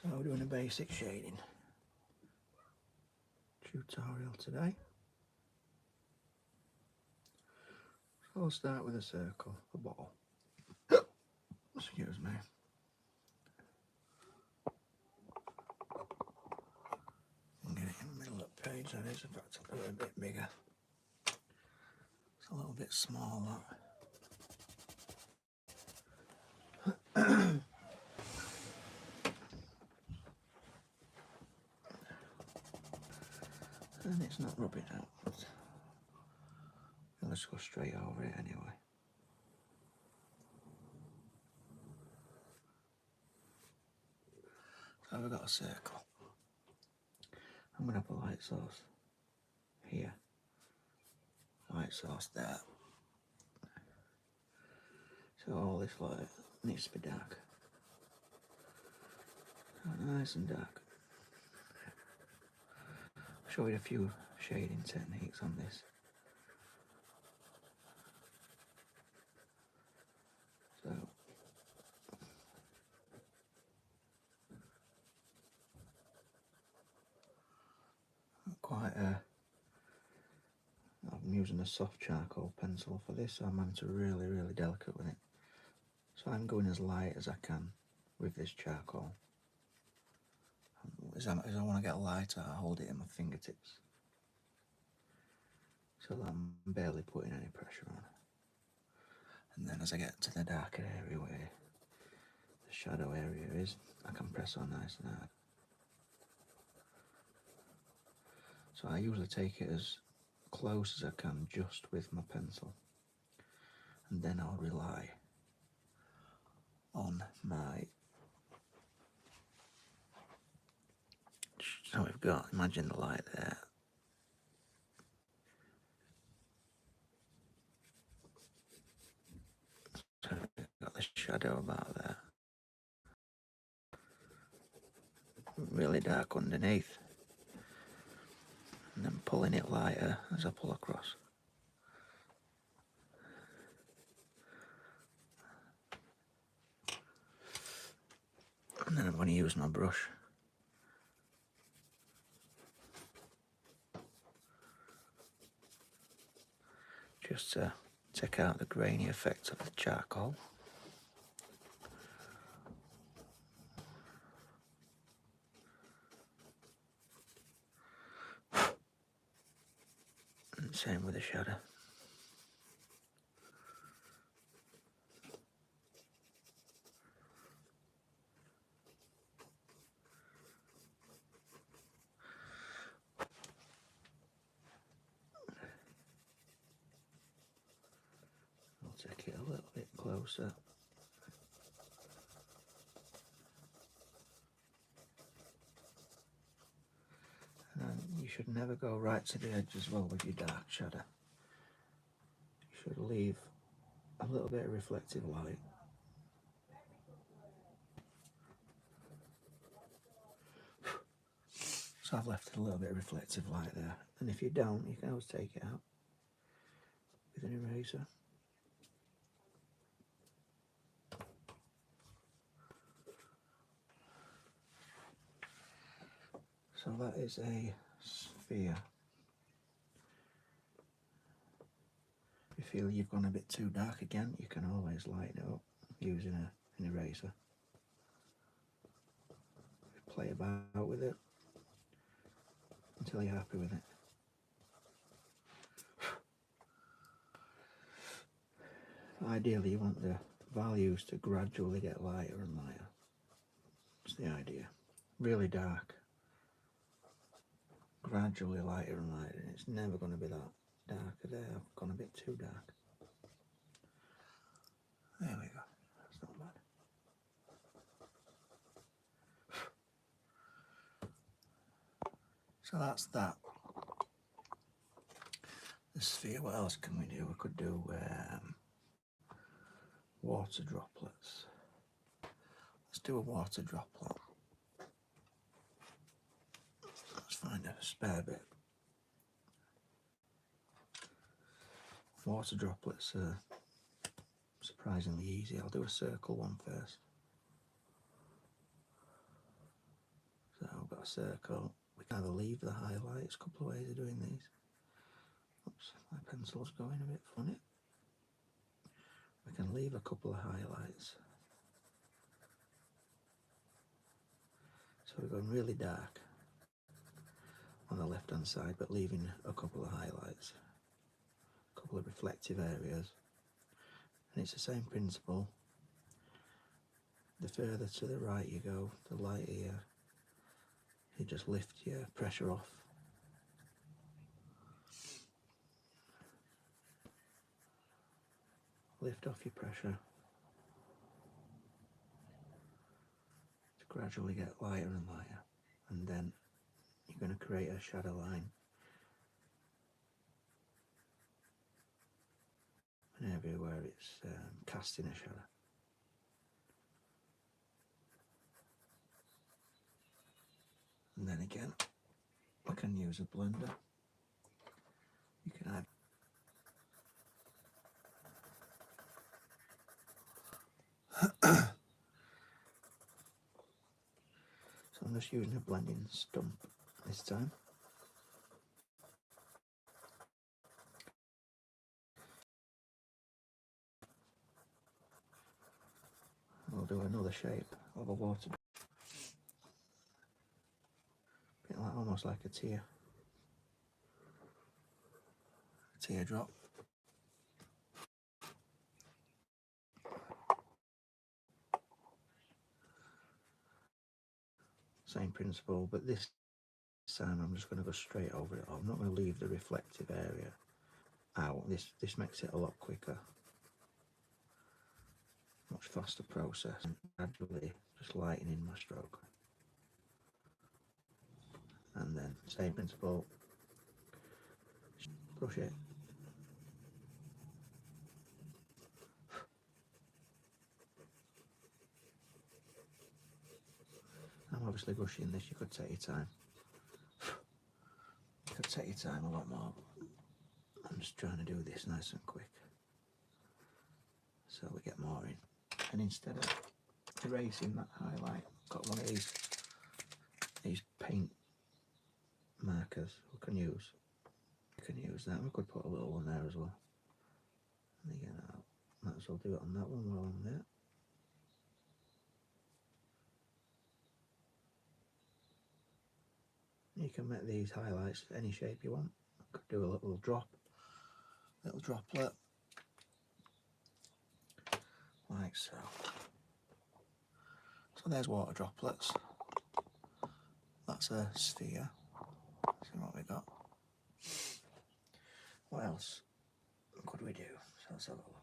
So we're doing a basic shading tutorial today. So I'll start with a circle, a ball. Excuse me. And get it in the middle of the page, that is. In fact, a little bit bigger. It's a little bit small, that. And it's not rubbing out, but let's go straight over it anyway. So we've got a circle. I'm going to put light source here, light source there. So all this light needs to be dark. So nice and dark. I'll show you a few shading techniques on this. So I'm using a soft charcoal pencil for this, so I'm having to really delicate with it. So I'm going as light as I can with this charcoal. As I want to get lighter, I hold it in my fingertips, so that I'm barely putting any pressure on. And then as I get to the darker area where the shadow area is, I can press on nice and hard. So I usually take it as close as I can just with my pencil, and then I'll rely on my, so we've got, imagine the light there, so we've got the shadow about there, really dark underneath, and then pulling it lighter as I pull across. And then I'm going to use my brush just to take out the grainy effects of the charcoal. And same with the shadow. I'll take it a little bit closer. And you should never go right to the edge as well with your dark shadow. You should leave a little bit of reflective light. So I've left a little bit of reflective light there. And if you don't, you can always take it out with an eraser. So that is a sphere. If you feel you've gone a bit too dark again, you can always lighten it up using an eraser. Play about with it until you're happy with it. Ideally, you want the values to gradually get lighter and lighter. That's the idea. Really dark, gradually lighter and lighter. It's never going to be that darker there. I've gone a bit too dark. There we go. That's not bad. So that's that. The sphere, what else can we do? We could do water droplets. Let's do a water droplet. Let's find a spare bit. Water droplets are surprisingly easy. I'll do a circle one first. got a circle, we can either leave the highlights, a couple of ways of doing these. Oops, my pencil's going a bit funny. We can leave a couple of highlights. So we're going really dark on the left hand side, but leaving a couple of highlights, a couple of reflective areas. And it's the same principle. The further to the right you go, the lighter you just lift your pressure off. Lift off your pressure to gradually get lighter and lighter, and then you're going to create a shadow line, and everywhere it's casting a shadow. And then again, I can use a blender. You can add so I'm just using a blending stump this time. I'll do another shape of a water, bit like, almost like a teardrop. Same principle, but this time I'm just going to go straight over it. I'm not going to leave the reflective area out. This makes it a lot quicker, much faster process, and gradually just lightening my stroke. And then same principle, brush it. I'm obviously rushing this, you could take your time. You could take your time a lot more. I'm just trying to do this nice and quick so we get more in. And instead of erasing that highlight, I've got one of these paint markers we can use. You can use that. We could put a little one there as well. And again, I might as well do it on that one while I'm there. You can make these highlights any shape you want. I could do a little droplet, like so. So there's water droplets. That's a sphere. Let's see what we got. What else could we do? So let's have a look.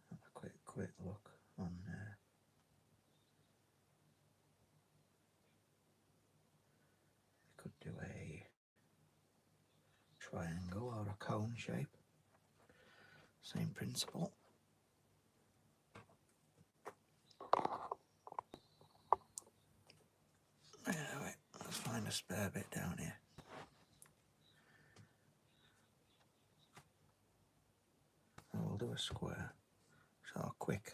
Have a quick look on there. We could do a triangle or a cone shape. Same principle. Anyway, let's find a spare bit down here. And we'll do a square. So quick.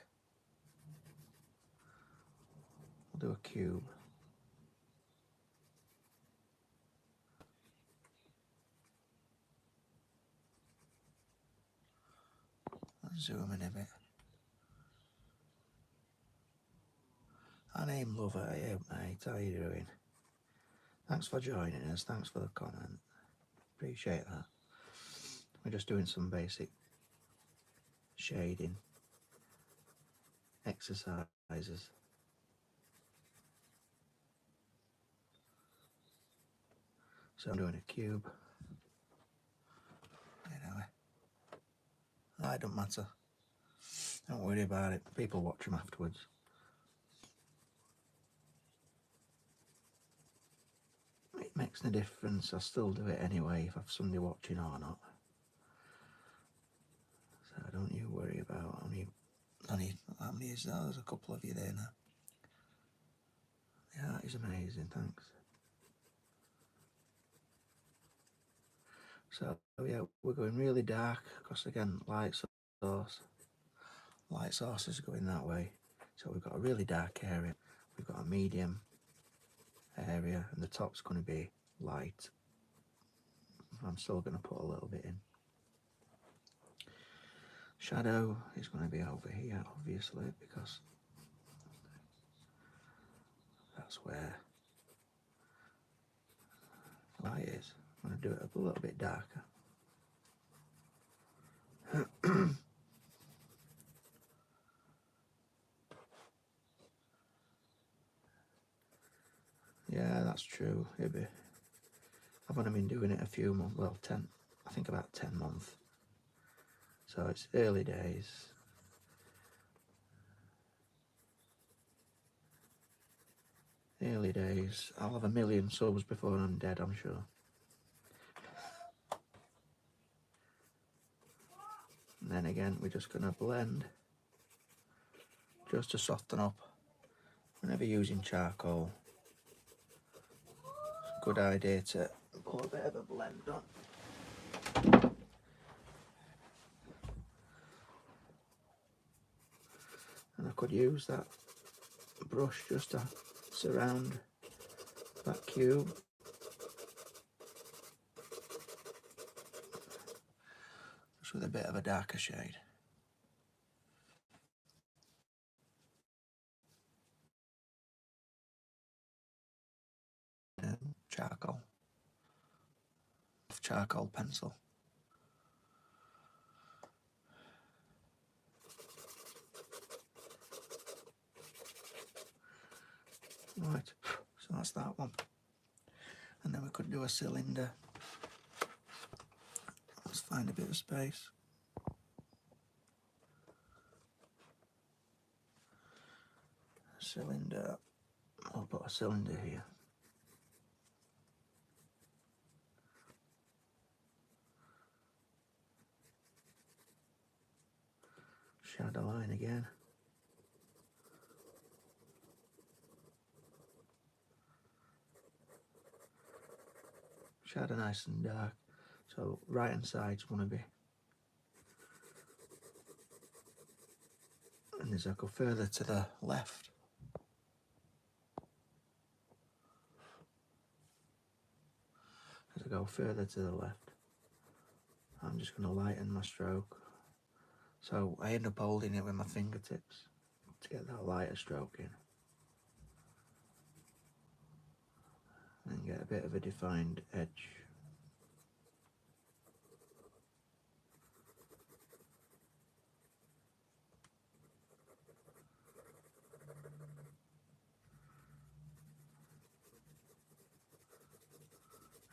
We'll do a cube. Let's zoom in a bit. My name Lover, hey mate, how you doing? Thanks for joining us, thanks for the comment. Appreciate that. We're just doing some basic shading exercises. So I'm doing a cube. Anyway, it don't matter. Don't worry about it. People watch them afterwards. It makes no difference. I still do it anyway if I've somebody watching or not. So don't you worry about how many is that? There's a couple of you there now. The art is amazing, thanks. So yeah, we're going really dark because again, light source is going that way. So we've got a really dark area, we've got a medium area, and the top's going to be light. I'm still going to put a little bit in. Shadow is going to be over here, obviously, because that's where the light is. I'm going to do it a little bit darker. Yeah, that's true. I've only been doing it a few months, well, 10, I think about 10 months. So it's early days. Early days. I'll have 1 million subs before I'm dead, I'm sure. And then again, we're just going to blend just to soften up. Whenever using charcoal, it's a good idea to put a bit of a blend on. And I could use that brush just to surround that cube. Just with a bit of a darker shade. Charcoal pencil. Right, so that's that one. And then we could do a cylinder. Let's find a bit of space. A cylinder. I'll put a cylinder here. Shadow line again. Shadow nice and dark. So right hand side's going to be. And as I go further to the left, I'm just going to lighten my stroke. So I end up holding it with my fingertips to get that lighter stroke in. And get a bit of a defined edge.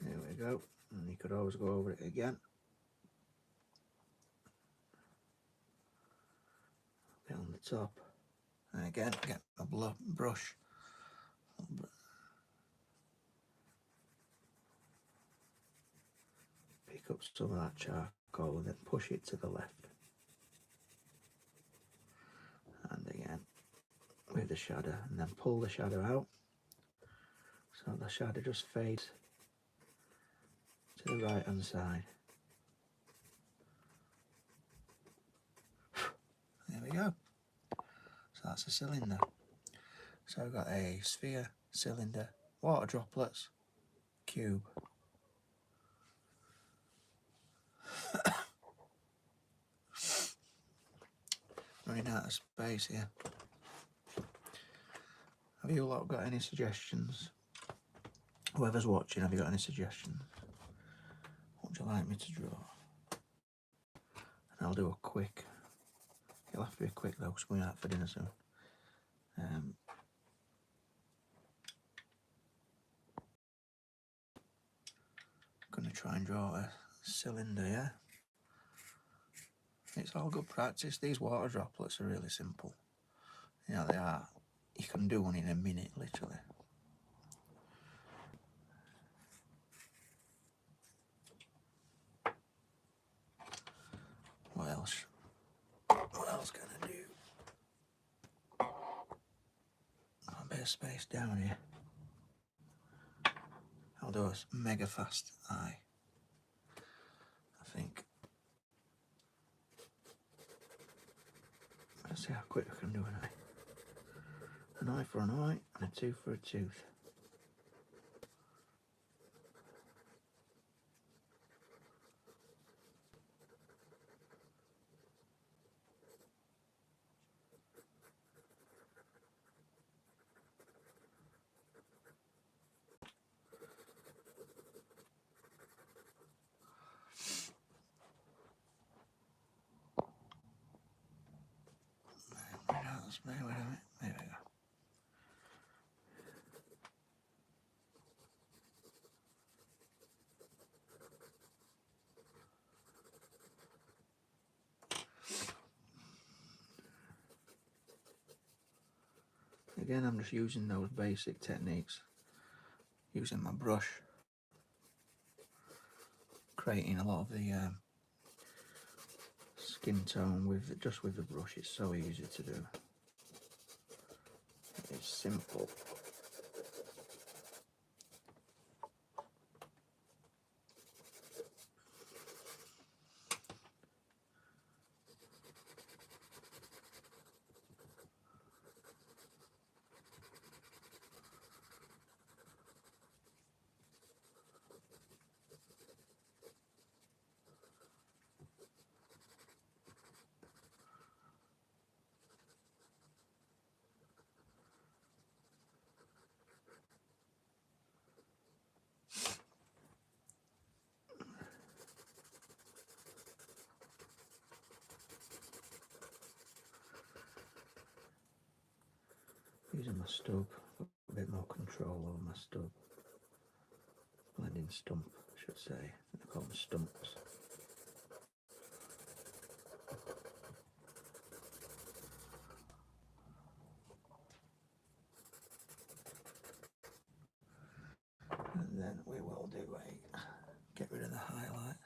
There we go. And you could always go over it again. Bit on the top. And again, get my brush. Pick up some of that charcoal and then push it to the left. And again, with the shadow, and then pull the shadow out. So the shadow just fades to the right hand side. There we go. So that's a cylinder. So I've got a sphere, cylinder, water droplets, cube. Running out of space here. Have you lot got any suggestions? Whoever's watching, have you got any suggestions? What would you like me to draw? And I'll do a quick. It'll have to be quick though, because we're going out for dinner soon. Going to try and draw a cylinder, yeah? It's all good practice. These water droplets are really simple. Yeah, they are. You can do one in a minute, literally. What else? What else can I do? A bit of space down here. I'll do a mega fast eye. See how quick I can do an eye. An eye for an eye and a tooth for a tooth. There we go. Again, I'm just using those basic techniques, using my brush, creating a lot of the skin tone with just with the brush. It's so easy to do. It's simple. Using my stub, a bit more control over my stub. Blending stump, I should say. They call them stumps. And then we will do get rid of the highlight.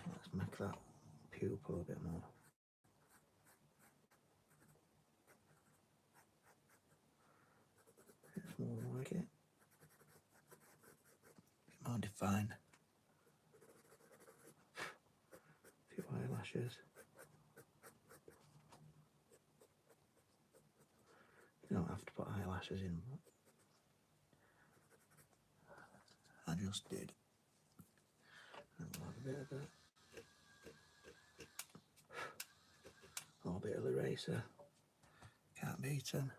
Let's make that pupil a bit more. It's more like it. A bit more defined. A few eyelashes. You don't have to put eyelashes in, but I just did. And we'll have a bit of a little bit of eraser. Can't beat them.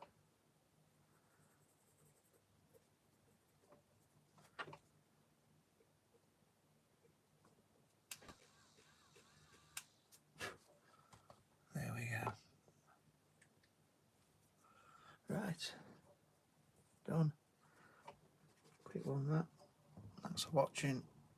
There we go. Right. Done. Quick one that. Thanks for watching.